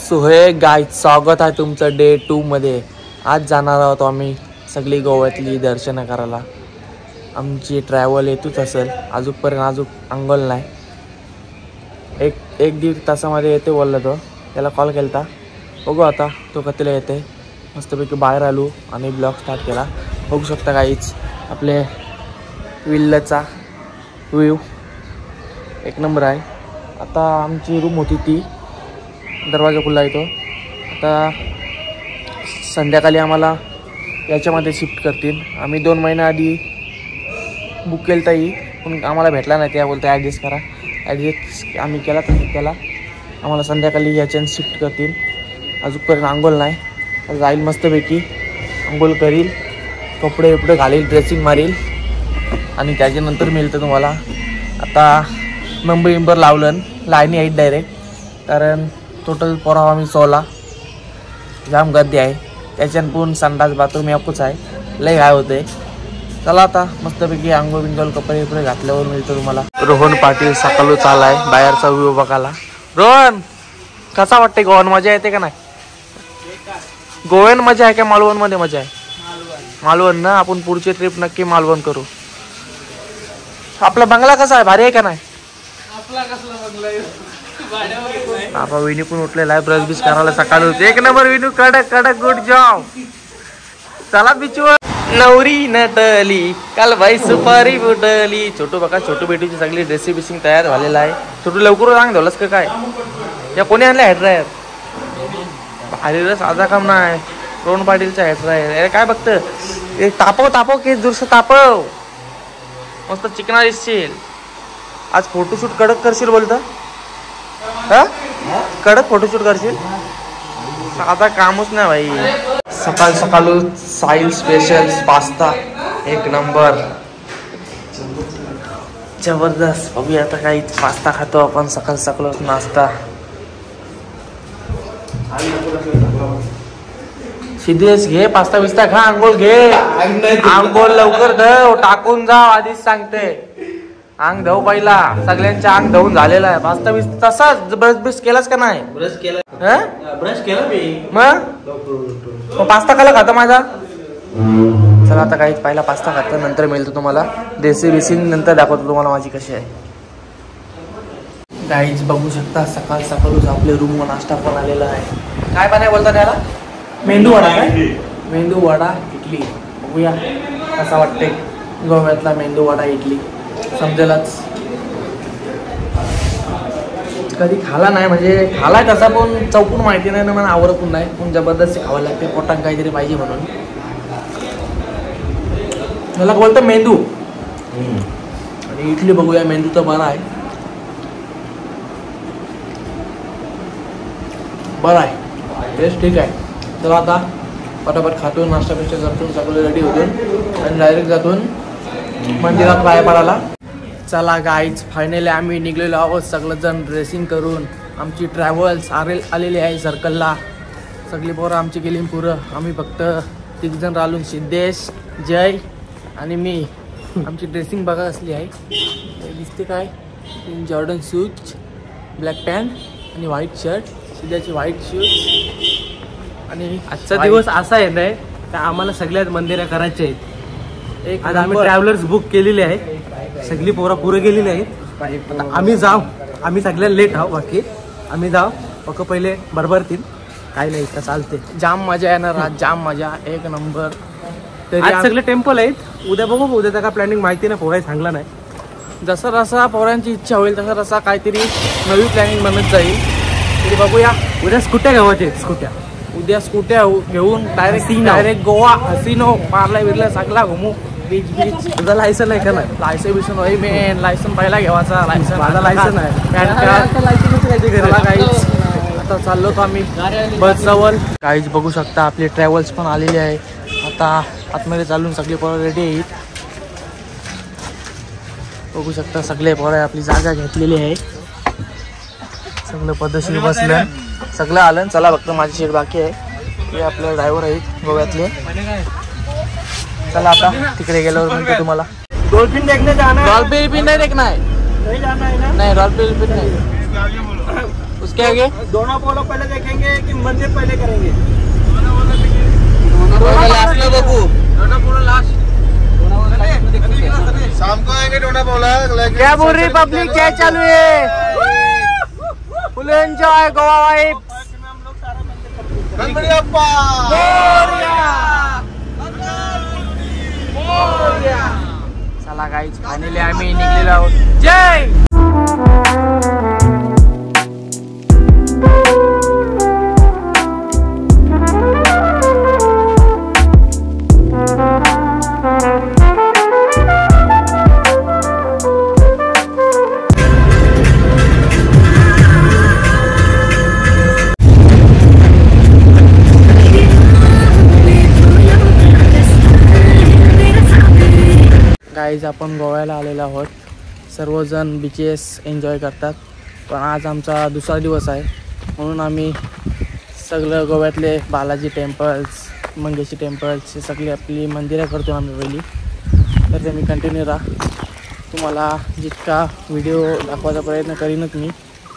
So हे guys स्वागत आहे तुमचं डे 2 मध्ये। आज जाणार आहोत आम्ही सगळी गोव्यातली दर्शनं करायला। आमची ट्रॅव्हल येतूच असेल, अजून अंगोल नाही। एक दीड तासामध्ये येते बोलला तो, त्याला कॉल केलता। बघू आता तो कधीला येते। मस्तपैकी बाहेर आलो आणि ब्लॉग स्टार्ट केला। बघू शकता गाईज आपले विल्लाचा व्ह्यू एक नंबर आहे। आता आमची रूम होती ती, दरवाजा खुला आहे तो। आता संध्याकाळी आम्हाला याच्यामध्ये शिफ्ट करतील। आम्ही 2 महिना आधी बुक केलं ताई, पण आम्हाला भेटला नाही। त्या बोलता ॲडजस्ट करा, ॲडजस्ट आम्ही केला तसं केला। आम्हाला संध्याकाळी याच्यानं शिफ्ट करतील। अजूनपर्यंत आंघोळ नाही, जाईल मस्तपैकी आंघोळ करील, कपडे घालील, ड्रेसिंग मारील आणि त्याच्यानंतर मिळतं तुम्हाला। आता नंबर लावलं, लाईनी आहेत डायरेक्ट, कारण टोटल पोराव आम्ही 16 जाम गर्दी आहे। त्याच्यानं पण संडास बाथरूम एकच आहे, लय काय होते। चला आता मस्तपैकी आंघोळ बिंघोळ कपडे घातल्यावर मिळतं तुम्हाला। रोहन पाटील सकाळू चालाय बाहेरचा व्ह्यू बघायला। रोहन कसा वाटते गोवन, मजा येते का नाही? गोव्यान मजा आहे का मालवण मध्ये मजा आहे? मालवण ना, आपण पुढची ट्रिप नक्की मालवण करू। आपला बंगला कसा आहे, भारी आहे का नाही? आपा विनू पण उठलेला आहे, ब्रश बिश करायला सकाळी होते। एक नंबर विनू, कडक गुड जॉब। चला बीचवर। नवरी नटली काल बाई सुपारी बुटली। छोटू बघा, छोटू बेटूची सगळी ड्रेसिंग बिसिंग तयार झालेला आहे। छोटू लवकर सांग धवलंस का काय? या कोणी आणल्या हेड ड्रायर? भारी रे, साधा काम नाही। रोहन पाटीलचा हेड ड्रायर। अरे काय बघतं, तापव केस दुरस तापव, मस्त चिकना दिसशील। आज फोटोशूट कडक करशील बोलतं, हा कडक फोटोशूट करशील, साधा कामच नाही भाई। सकाळ साहिल स्पेशल पास्ता एक नंबर जबरदस्त। बघूया आता काही पास्ता खातो आपण सकाळ नाश्ता। सिद्धेश घे पास्ता बिस्ता खा, आंघोळ घे, आंघोळ लवकर धव, टाकून जा आधीच सांगते। अंग धव पहिला, सगळ्यांच्या अंग धवून झालेला आहे। पास्ता बिस्ता तसाच ब्रश केलास का नाही? ब्रश केला मी। मग पास्ता खाला खाता माझा? चला आता काही पहिला पास्ता खातो, नंतर मिळतो तुम्हाला देसी बिसी, नंतर दाखवतो तुम्हाला माझी कशी आहे। गाईज बघू शकता सकाळच आपले रूम वर नाश्ता पण आलेला आहे। काय बनाय बोलता त्याला? मेंदू वडा काय? मेंदू वडा इडली। बघूया कसा वाटते गोव्यातला मेंदू वडा इडली, समजेलच। कधी खाला नाही, म्हणजे खालाय तसा पण चौकून माहिती नाही ना, मला आवडत पण नाही, पण जबरदस्ती खावं लागते, पोटात काहीतरी पाहिजे म्हणून। मला बोलतं मेंदू आणि इडली। बघूया मेंदू तर बरा आहे, टेस्ट ठीक आहे। चला आता पटापट खातो, नाश्ता पेक्षा करतो, सगळं रेडी होतो आणि डायरेक्ट जातून मंदिरात पाया पडायला। चला गाईज फायनली आम्ही निघलेलो आहोत, सगळेजण ड्रेसिंग करून। आमची ट्रॅव्हल्स आलेली आहे सर्कलला, सगळी पोरं आमची गेली पुरं। आम्ही फक्त 3 जण राहिलो, सिद्धेश, जय आणि मी। आमची ड्रेसिंग बघा असली आहे, दिसते काय? जॉर्डन शूज, ब्लॅक पॅन्ट आणि व्हाईट शर्ट, सिद्धाची व्हाईट शूज। आणि आजचा दिवस असा आहे नाही का आम्हाला सगळ्यात मंदिरं करायचे आहेत। एक आज आम्ही ट्रॅव्हलर्स बुक केलेले आहे, सगळी पोरं पुरे गेलेली आहेत। आम्ही सगळ्यात लेट आहोत, बाकी आम्ही पक्क पहिले बरोबरतील, काय नाही का चालते। जाम मजा येणार आज, जाम मजा एक नंबर। आज सगळे टेम्पल आहेत, उद्या बघू, उद्या काय प्लॅनिंग माहिती नाही, पोहाय सांगला नाही। जसा पोरांची इच्छा होईल तसा काहीतरी नवी प्लॅनिंग बनत जाईल, तरी बघूया। उद्या स्कूट्या घ्यावायचे, उद्या स्कूट्या घेऊन डायरेक्ट गोवा हसीनो मारला सगळा घुमू, बीच। तुझा लायसन आहे का नाही? लायसन होई मेन, लायसन पहिला घ्यावाचा। माझा लायसन आहे, पॅन कार्ड। आता चाललो तर आम्ही बस जवळ। गाईज बघू शकता आपली ट्रॅव्हल्स पण आलेली आहे। आता आतमध्ये चालून सगळे पोरं रेडी आहेत, बघू शकता सगळे पोरं आपली जागा घेतलेली आहे, सगळं पद्धतशीर बसलं, सगळं आलं। चला फक्त माझी सीट बाकी आहे, हे आपले ड्रायव्हर आहेत गोव्यातले। चला आता तिकडे गेल्यावर म्हणतो तुम्हाला। डॉल्फिन देखने जाना है। डॉल्फिन नहीं देखना है, नहीं डॉल्फिन नहीं। उसके आगे दोनों पोलो पहले देखेंगे कि मंदिर पहले करेंगे? शाम को आएंगे डोना बोला। क्या बोल रही पब्लिक, क्या चालू है? Full enjoy Goa vibe. Ganpati Bappa चला गाईज, फायनली आम्ही निघलेलो आहोत. जय गाईज, आपण गोव्याला आलेलो आहोत. सर्वजण बीचेस एन्जॉय करतात, पण आज आमचा दुसरा दिवस आहे, म्हणून आम्ही सगळं गोव्यातले बालाजी टेम्पल्स, मंगेशी टेम्पल्स हे सगळी आपली मंदिरं करतो आम्ही पहिली. तर मी कंटिन्यू राहा. तुम्हाला जितका व्हिडिओ दाखवायचा प्रयत्न करीनच मी,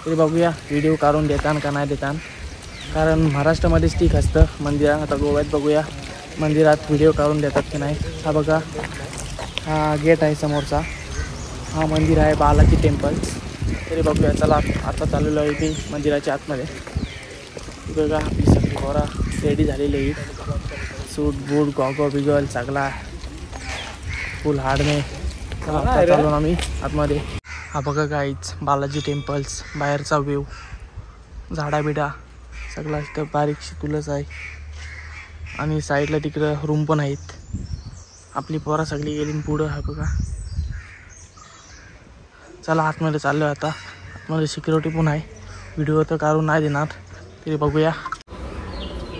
तरी बघूया व्हिडिओ काढून देतान का नाही देतान, कारण महाराष्ट्रामध्येच ठीक असतं मंदिरात. आता गोव्यात बघूया मंदिरात व्हिडिओ काढून देतात की नाही. हा बघा, हा गेट आहे समोरचा, हा मंदिर आहे बालाजी टेम्पल्स. तरी बघूया, चला आता चाललेलो आहे मी मंदिराच्या आतमध्ये. बघा आपली सगळी पोरा रेडी झालेली आहे, सूट बूट गॉगो बिगल सगळा फुल हार्डने. आता चाललो आम्ही आतमध्ये. हा बघा गाईज, बालाजी टेम्पल्स बाहेरचा व्ह्यू, झाडा बिडा सगळा इथं बारीकशी तुलस आहे, आणि साईडला तिकडं रूम पण आहेत. आपली पोरा सगळी गेली पुढं. हा बघा, चला आतमध्ये चाललो आहे आता. आतमध्ये सिक्युरिटी पण आहे, व्हिडिओ तर काढून नाही देणार, तरी बघूया.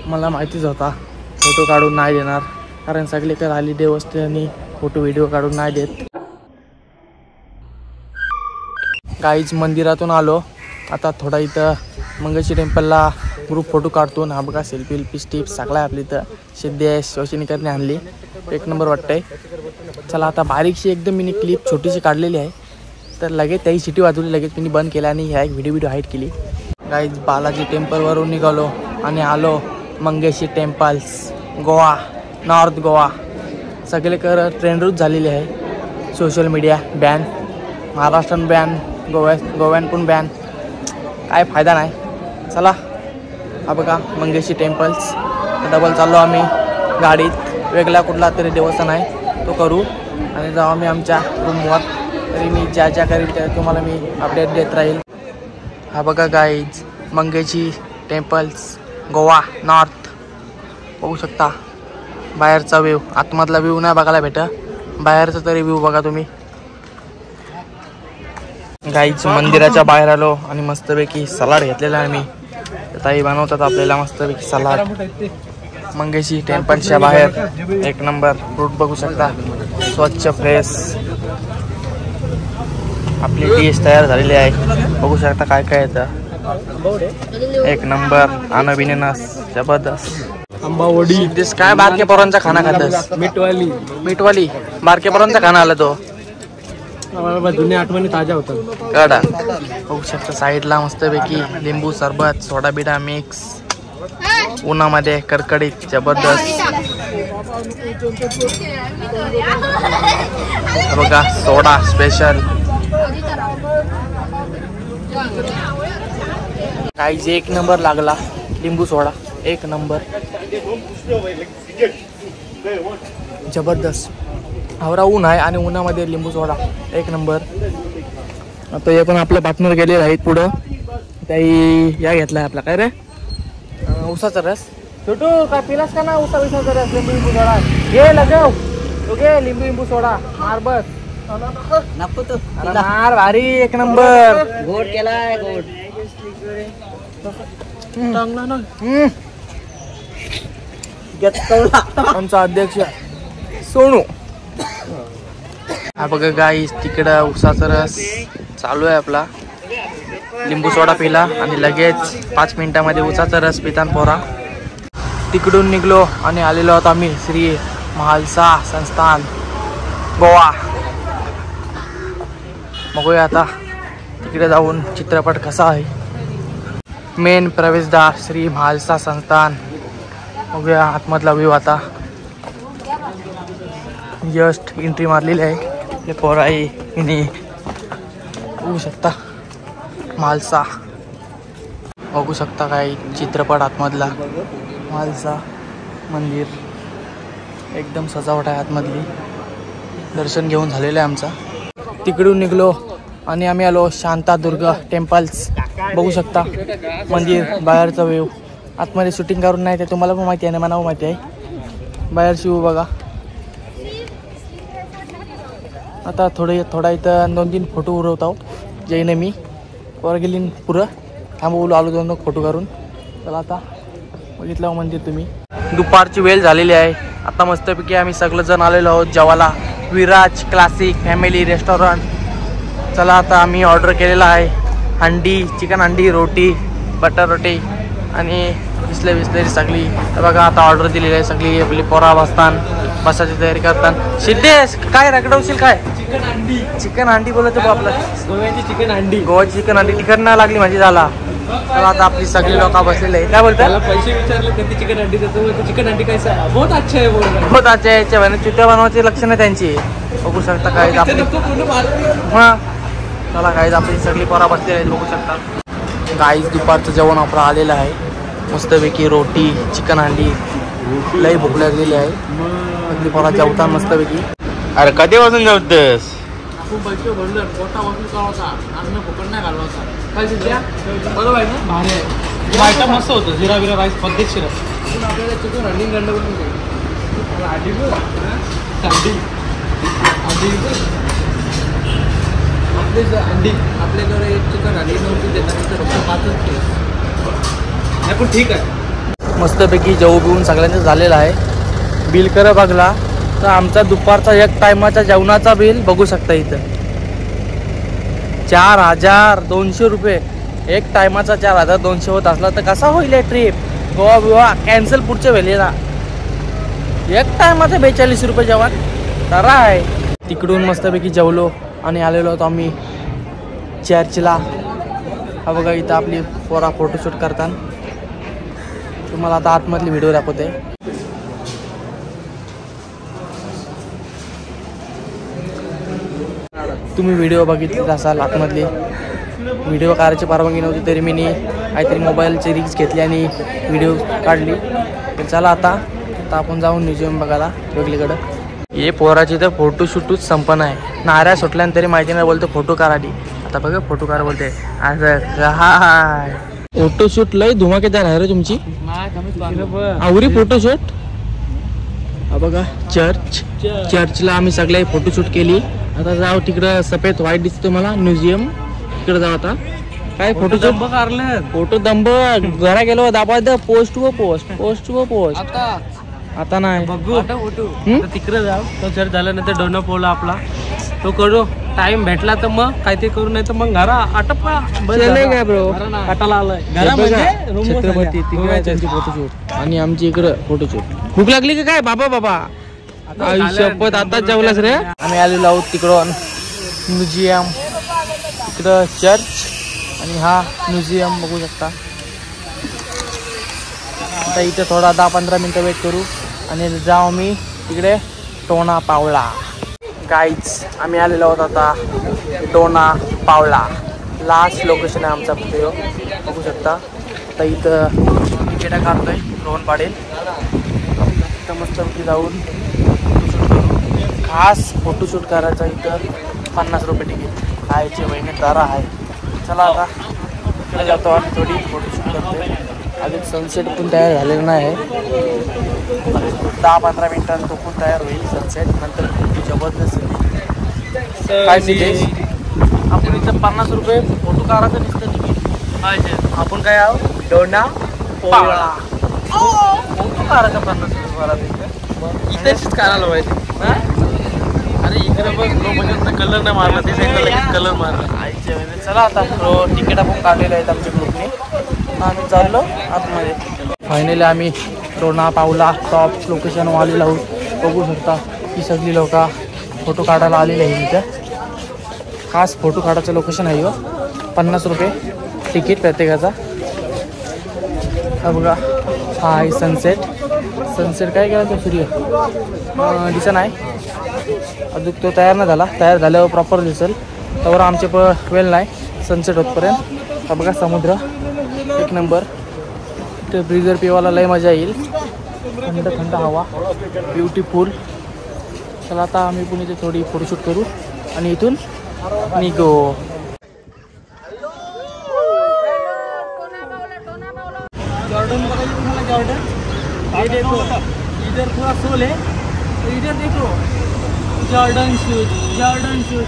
मला माहितीच होता फोटो काढून नाही देणार, कारण सगळीकडे आली देवस्थानी फोटो व्हिडिओ काढून नाही देत. गाईज, मंदिरातून आलो आता, थोडा इथं मंगेशी टेम्पलला ग्रुप फोटो काढतो. हा बघा, सेल्फी स्टिप्स सगळा आपली इथं सिद्धेश शोषणीकरने आणली, एक नंबर वाटतंय. चला आता बारीकशी एकदम मिनी क्लिप छोटीशी काढलेली आहे, तर लगेच त्याही सिटी वाजवली, लगेच मी बंद केला आणि ह्या एक व्हिडिओ हाईट केली. गाईज, बालाजी टेम्पलवरून निघालो आणि आलो मंगेशी टेम्पल्स, गोवा, नॉर्थ गोवा. सगळीकडे ट्रेंड रूट झालेली आहे. सोशल मीडिया बॅन, महाराष्ट्रात बॅन, गोव्यान पण बॅन, काय फायदा नाही. चला हा बघा मंगेशी टेम्पल्स. डबल चाललो आम्ही गाडीत, वेगळा कुठला तरी देवस्थान आहे तो करू आणि जाऊ आम्ही आमच्या रूमवर. तरी मी ज्या ज्या करील त्या तुम्हाला मी अपडेट देत राहील. हा बघा guys, Mangeshi temples Goa north. बघू शकता बाहेरचा व्ह्यू, आतमधला व्ह्यू नाही बघायला भेटत, बाहेरचा तरी व्ह्यू बघा तुम्ही. गाईज, मंदिराच्या बाहेर आलो आणि मस्तपैकी सलाड घेतलेला आहे मी. ताई बनवतात आपल्याला मस्तपैकी सलाड. मंगेशी टेम्पलच्या बाहेर एक नंबर फ्रूट बघू शकता, स्वच्छ फ्रेश. आपली डिश तयार झालेली आहे, बघू शकता काय काय येतं. एक नंबर अनबिनस जबरदस्त. आंबावडी दिस काय बारके पोरांचा खाना खातस? मीठवाली बारके पोरांचा खाना आला तो. जुन्या आठवणी ताज्या होतात. कडा बघू शकता साईडला मस्तपैकी लिंबू सरबत, सोडा बिडा मिक्स, उन्हामध्ये कडकडीत जबरदस्त. बघा सोडा स्पेशल. काहीच एक नंबर लागला लिंबू सोडा, एक नंबर जबरदस्त. आवरा ऊन आहे आणि उन्हामध्ये लिंबू सोडा एक नंबर. आता हे पण आपलं पार्टनर गेलेलं आहेत पुढं. त्याही या घेतलाय आपला काय रे, उसाचा रस. छोटू काय पिलास का ना उसाचा रस, लिंबू सोडा घे लगव, तू घे लिंबू सोडा मार बस. नको तो मार भारी एक नंबर. गोड केलाय गोड. आमचा अध्यक्ष सोनू. हा बघा गाईस, तिकडं उसाचा रस चालू आहे आपला. लिंबू सोडा पिला आणि लगेच 5 मिनिटामध्ये उसाचा रस पितान पोरा. तिकडून निघलो आणि आलेलो आहोत आम्ही श्री महालसा संस्थान गोवा. बघूया आता तिकडे जाऊन चित्रपट कसा आहे. मेन प्रवेशद्वार श्री म्हालसा संस्थान. बघूया आतमधला व्ह्यू आता. जस्ट एंट्री मारलेली आहे. हे पोराई इने बघू शकता म्हालसा. बघू शकता काय चित्रपट आतमधला. म्हालसा मंदिर एकदम सजावट आहे आतमधली. दर्शन घेऊन झालेलं आहे आमचा. तिकडून निघलो आणि आम्ही आलो शांतादुर्गा टेम्पल्स. बघू शकता मंदिर बाहेरचा व्ह्यू. आतमध्ये शूटिंग करून नाही ते तुम्हाला पण माहिती आहे ना, मला पण माहिती आहे. बाहेरची व्ह्यू बघा. आता थोडा इथं 2-3 फोटो उरवतो जैन मी. वर गेली पुरं थांबवलो आलो 2 फोटो करून. चला आता बघितलं मंदिर तुम्ही. दुपारची वेळ झालेली आहे. आता मस्तपैकी आम्ही सगळेजण आलेलो आहोत जेवायला विराज क्लासिक फॅमिली रेस्टॉरंट. चला आता आम्ही ऑर्डर केलेला आहे हंडी, चिकन हंडी, रोटी, बटर रोटी आणि बिस्लरी सगळी. बघा आता ऑर्डर दिलेली आहे सगळी. आपली पोरा बसायची तयारी करतात. सिद्धेश काय रगडवशील काय? चिकन हंडी बोलत हो आपलं. गोव्याची चिकन हंडी. गोवाची चिकन हंडी तिखट नाही लागली म्हणजे झाला. चला आता आपली सगळी लोक बसलेले आहे. काय बोलतात? पैसे विचारले कधी चिकन हंडी देतो. चिकन हंडी कैसा है? बहुत अच्छा है. बहुत अच्छा याच्या म्हणजे चुट्या बनवायची लक्षण आहे त्यांची. बघू शकता काय आपली. हां चला गाईज आपली सगळी पोरा बसलेली आहेत. बघू शकता गाईज दुपारचं जेवण आपलं आलेलं आहे. मस्तपैकी रोटी, चिकन हंडी. लई भूक लागलेली आहे. सगळी पोरा जेवतात मस्तपैकी. अरे कधी वाजून जेवतेस? आपण पैसे भरलं पोटा वाजून करायचा. अन्न फुकट नाही घालवायचा. काय सध्या बरोबर आहे ना? भारी आहे. आयटम मस्त होतं. जिरा बिरा राईस पद्धतशीर. आपल्याला चिकन हंडी गंड करून हंडी हंडी आपल्याकडे एक चिकन हंडी नव्हती देतात. फक्त 5च नाही पण ठीक आहे. मस्तपैकी जेवू बिवून सगळ्यांचं झालेलं आहे. बिल करा बघला तर आमचा दुपारचा 1 टायमाचा जेवणाचा बिल बघू शकता इथं 4200 रुपये. 1 टायमाचा 4200 होत असला तर कसा होईल ट्रिप? गोवा बिवा कॅन्सल पुढच्या वेळेला. 1 टायमाचं 42 रुपये जेवण तर आहे. तिकडून मस्तपैकी जेवलो आणि आलेलो होतो आम्ही चर्चला. हा बघा इथं आपली पोरा फोटोशूट करतात. तुम्हाला आता आतमधली व्हिडिओ दाखवते. तुम्ही व्हिडिओ बघितले असाल आतमधली. व्हिडिओ काढायची परवानगी नव्हती तरी मी काहीतरी मोबाईलची रिक्स घेतली आणि व्हिडिओ काढली. तर चला आता आपण जाऊन म्युझियम बघायला वेगळीकडं. हे पोराची तर फोटोशूटच संपन्न आहे. नाऱ्या सुटल्यानंतर तरी माहिती नाही बोलतो फोटो काढाली. आता बघा फोटो काढ बोलते. असं काय फोटोशूट लय धुमाकेदार आहे रे तुमची. आवरी फोटोशूट. हा बघा चर्चला आम्ही सगळे फोटोशूट केली. आता जाऊ तिकडं सफेद व्हाईट दिसतो मला म्युझियम. तिकडे जाऊ आता. काय फोटोशूट फोटो दंब घरा गेलो दाबा द पोस्ट व पोस्ट. आता नाही बघू तिकडे जाऊ. तो चर्च झाल्यानंतर डोना पोला आपला तो करू. टाइम भेटला तर मग काय ते करू नाही तर मग घरा आटपा काय ब्रो काटाला आलाय. छत्रपती तिकडे त्यांची फोटोशूट आणि आमची इकडं फोटोशूट. भूक लागली का काय बाबा? शपथ आताच जेवलास रे. आम्ही आलेलो आहोत तिकडून म्युझियम. तिकडं चर्च आणि हा म्युझियम बघू शकता. आता इथे थोडा 10-15 मिनटं वेट करू आणि जाऊ मी तिकडे टोना पावला. गाईज आम्ही आलेलो आहोत आता टोना पावला. लास्ट लोकेशन आहे आमचा व्हिडिओ बघू शकता. आता इथं तिकीट काढतोय ड्रोन पाडेल. इथं मस्तपैकी जाऊन फोटोशूट करू. खास फोटोशूट करायचा इथं 50 रुपये तिकीट. खायचे महिने दरा आहे. चला आता इकडे जातो आणि थोडी फोटोशूट करतोय. अजून सनसेट पण तयार झालेलं नाही आहे. 10-15 मिनिटांत तो पण तयार होईल सनसेट. नंतर जबरदस्त काय सिद्धेश आपण इथं 50 रुपये फोटो काढायचं नुसतं तिकीट. आपण काय आहोत डोना पावला. फोटो काढायचा 50 रुपये मला तिथं इथेच काढायला पाहिजे. अरे इकडे बघ म्हणजे कलर नाही मारला. ते कलर मारला आईच्या वेळेस. चला आता तिकीट आपण काढलेले आहेत आमच्या ग्रुपने. आम्ही चाललो आतमध्ये. फायनली आम्ही टोना पावला टॉप लोकेशन आलेलो आहोत. बघू शकता ही सगळी लोक फोटो काढायला आलेली आहे. इथं खास फोटो काढायचं लोकेशन आहे. 50 रुपये तिकीट प्रत्येकाचा. हा बघा, हा आहे सनसेट. सनसेट काय केला तो सूर्य दिसा नाही अजून, तो तयार नाही झाला. तयार झाल्यावर प्रॉपर दिसेल. त्यावर आमचे वेळ नाही सनसेट होतपर्यंत. हा बघा समुद्र एक नंबर. ते ब्रिजर पिवायला लय मजा येईल. थंड थंड हवा, ब्युटिफुल. चला आता आम्ही पण इथे थोडी फोटोशूट करू आणि इथून निघू. जॉर्डन बताइए तुम्हारा जॉर्डन, ये देखो इधर थोड़ा सोल है तो इधर देखो जॉर्डन शूज, जॉर्डन शूज.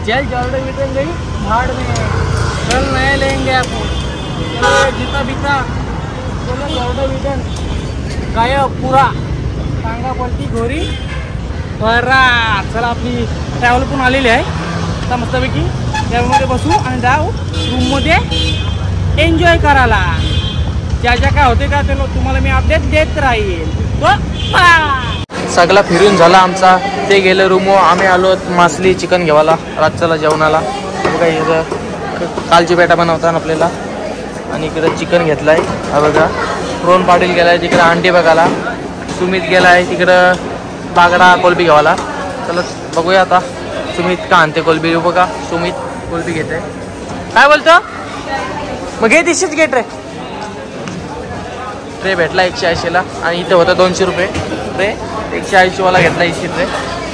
चल जॉर्डन विटन गई भाड़ में, कल नए लेंगे आपको. जूता बिता बोलो जॉर्डन विटन गायब पूरा, टांगा पलटी घोरी बरा. चला आपली ट्रॅव्हल पण आलेली आहे. आता मस्तपैकी ट्रॅव्हलमध्ये बसू आणि जाऊ रूममध्ये एन्जॉय करायला. ज्या ज्या काय होते का ते तुम्हाला मी अपडेट देत राहील. सगळा फिरून झाला आमचा. ते गेलं रूमवर. आम्ही आलो मासली चिकन घेवायला रातच्याला जेवणाला. बघा इथं कालची पेटा बनवतात आपल्याला. आणि इकडं चिकन घेतलं आहे. हा बघा प्रोन पाटील गेला आहे तिकडं अंडी बघायला. सुमित गेला आहे तिकडं बागडा कोलबी घेवायला. चला बघूया आता सुमित का आणते कोलबी. बघा सुमित कोलबी घेते. काय बोलतो मग घे दिशीच घे ट्रे. ट्रे भेटला 180ला आणि इथं होतं 200 रुपये ट्रे. 180वाला घेतला 80 ट्रे.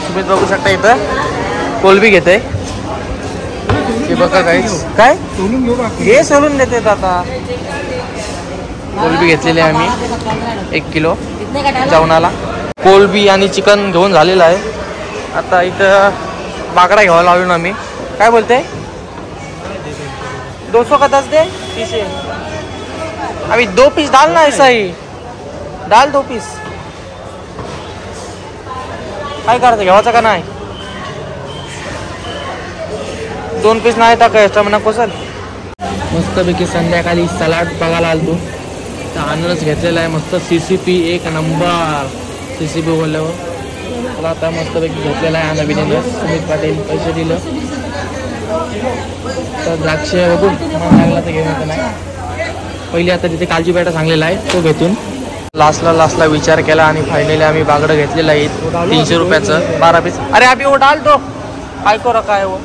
तुम्ही बघू शकता इथं कोलबी घेते. हे बघा काहीच काय हे सोलून देते. आता कोलबी घेतलेली आहे आम्ही 1 किलो जेवणाला. कोलबी आणि चिकन घेऊन झालेलं आहे. आता इथं बागडा घ्यावा लावून आम्ही. काय बोलते 200 का 10 दे 30 अभी 2 पीस डालना. ऐसा ही डाल 2 पीस. काय करायचं घेवायचं का नाही. 2 पीस नाही टाकायचं म्हणा कोसल. मस्तपैकी संध्याकाळी सलाड बघायला आलतो तर अननस घेतलेला आहे मस्त. CCP 1 number. CCP बोलल्यावर मला आता मस्तपैकी घेतलेला आहे नवीन. सुमित पाटील पैसे दिलं तर द्राक्ष बघू मन लागला तर घेऊन येतं नाही. पहिली आता तिथे कालची पेटा सांगलेला आहे तो घेतून लास्टला विचार केला आणि फायनली आम्ही बागडं घेतलेलं आहे 300 रुपयाचं 12 पीस. अरे अभि वो डाल तो काय करो काय वो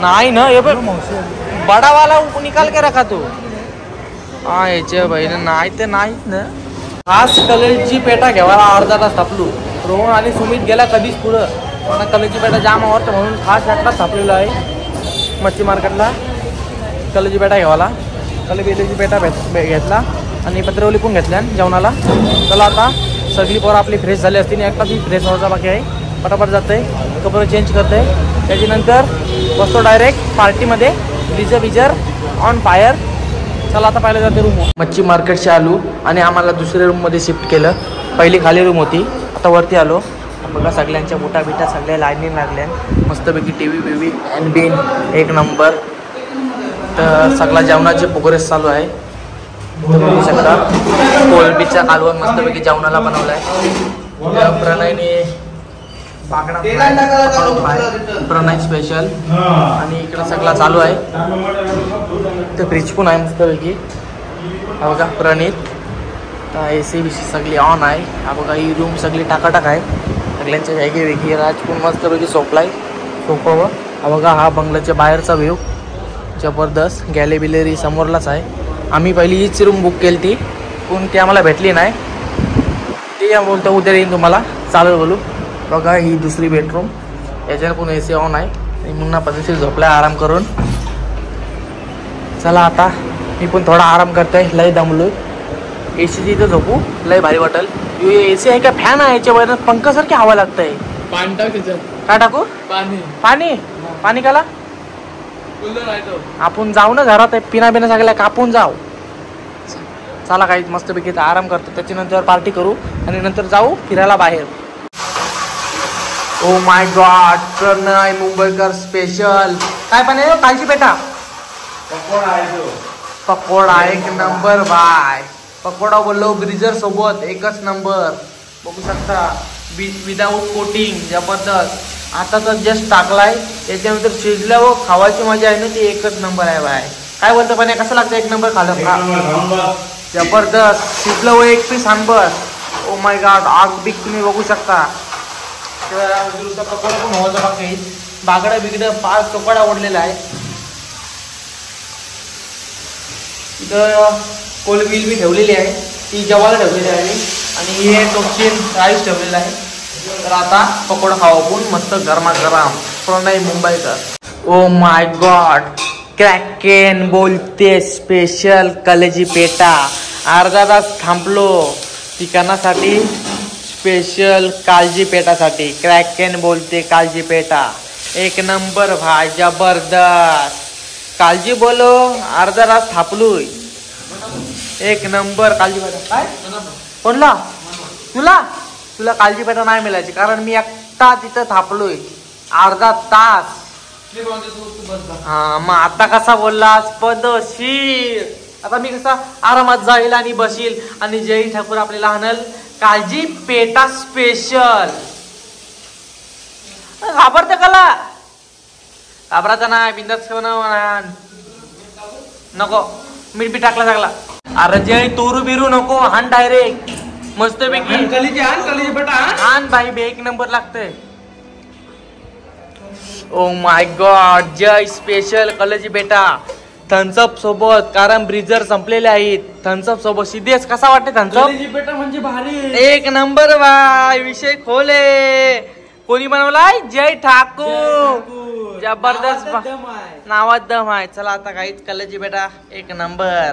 नाही ना. हे बघ बडावाला निकाल के रखा तू. हा याच्या बहिणी नाही तर नाहीच ना. खास कलरची पेटा घ्यावाला अर्धा तास थापलू. रोहन आणि सुमित गेला कधीच पुढं. मला कलरची पेटा जाम आवडतं म्हणून खास एकटाच थापलेलो आहे मच्छी मार्केटला कलरची पेटा घ्यावाला. कलरची पेटा घेतला आणि पत्रवली पण घेतल्या जेवणाला. चला आता सगळी पोरं आपली फ्रेश झाली असतील. एकटाच फ्रेश व्हायचा बाकी आहे. पटापट जाते कपडे चेंज करते. त्याच्यानंतर बसतो डायरेक्ट पार्टीमध्ये. विजर ऑन फायर. चला आता पाहिलं जाते रूम. मच्छी मार्केटचे आलो आणि आम्हाला दुसऱ्या रूममध्ये शिफ्ट केलं. पहिली खाली रूम होती आता वरती आलो. बघा सगळ्यांच्या बुटा बिटा सगळ्या लाईनी लागल्या मस्तपैकी. TV बिवी बिन 1 नंबर. तर सगळा जेवणाचे प्रोग्रेस चालू आहे. बघू शकता कोलबीचा कालवण मस्तपैकी जेवणाला बनवला आहे. प्रणयने बागडा प्रणय स्पेशल. आणि इकडे सगळा चालू आहे. ते फ्रीज पण आहे मस्तपैकी. हा बघा प्रणित. AC बीसी सगळी ऑन आहे. हा बघा ही रूम सगळी टाकाटाक आहे. सगळ्यांच्या वेगळी राजपून मस्तपैकी झोपलाय सोफावर. हा बघा हा बंगल्याच्या बाहेरचा व्ह्यू जबरदस्त. गॅलेरी समोरलाच आहे. आम्ही पहिली हीच रूम बुक केली ती पण ती आम्हाला भेटली नाही. ते बोलतो उद्या येईन तुम्हाला चालेल बोलू. बघा ही दुसरी बेडरूम. याच्यावर पण AC ऑन आहे. आणि मुन्ना पद्धतशीर झोपलाय आराम करून. चला आता मी पण थोडा आराम करतोय. लय दमलोय. AC इथं झोपू लय भारी वाटेल. AC आहे का फॅन आहे याच्यावर पंखासारखी हवा लागतंय. पाणी टाक त्याच्यात. काय टाकू पाणी पाणी काला आपण जाऊ ना घरात पिना बिना सगळ्या कापून जाऊ. चला काही मस्तपैकी आराम करतो. त्याच्यानंतर पार्टी करू आणि नंतर जाऊ फिरायला बाहेर. ओ माय गॉड प्रणय मुंबईकर स्पेशल. काय पण आहे कालची पेटा पकोडा 1 नंबर बाय. पकोडा बोललो ब्रिजर सोबत 1च नंबर. बघू शकता विदाऊट कोटिंग जबरदस्त. आता तर जस्ट टाकलाय. त्याच्यानंतर शिजल्यावर खावायची मजा आहे ना ती 1च नंबर आहे बाय. काय बोलतो पण कसं लागतं 1 नंबर खाल्लं जबरदस्त शिजलं व एक पीस आंबर. ओ माय गॉड, आग बिग तुम्ही बघू शकता. पकोडा पण होतं बघा काही बागडं बिगडं 5 तुकडा ओढलेला आहे. इथं कोलबील बी ठेवलेली आहे, ती जेवायला ठेवलेली आहे आणि हे टोपशीन राईस ठेवलेला आहे. तर आता पकोडा खावा आपण मस्त गरमागरम. प्रणय मुंबईकर. ओ माय गॉड, क्रॅकेन बोलते स्पेशल कलेजी पेटा. अर्धा तास थांबलो ठिकाणासाठी, स्पेशल काळजी पेटासाठी. क्रॅकेन बोलते काळजी पेटा एक नंबर भाई, जबरदस्त. काळजी बोलो, अर्धा तास थांबलोय. एक नंबर काळजी पेटा. काय कोणला तुला तुला काळजी पेटा नाही मिळायची, कारण मी एकटा तिथं थांबलोय अर्धा तास. हा मग आता कसा बोललास पदशीर. आता मी कसा आरामात जाईल आणि बसील आणि जय ठाकूर आपल्याला आणल काळजी पेटा स्पेशल. घाबरते कला, घाबरायचा नाही, बिंदास नको. मीठ बी टाकला टाकला. अरे जय तोरू बिरू नको, हान डायरेक्ट मस्त पैकी कलेजी बेटा हान भाई बे, एक नंबर लागतंय. ओ माय गॉड, जय स्पेशल कलेजी बेटा थम्सअप सोबत, कारण ब्रिजर संपलेले आहेत. थम्सअप सोबत सिद्धेश कसा वाटते थम्सअप? बेटा म्हणजे भारी एक नंबर बाय. विषय खोले. कोणी बनवलाय? जय ठाकूर. जबरदस्त नावात दम आहे. चला आता काहीच कलेजी बेटा एक नंबर.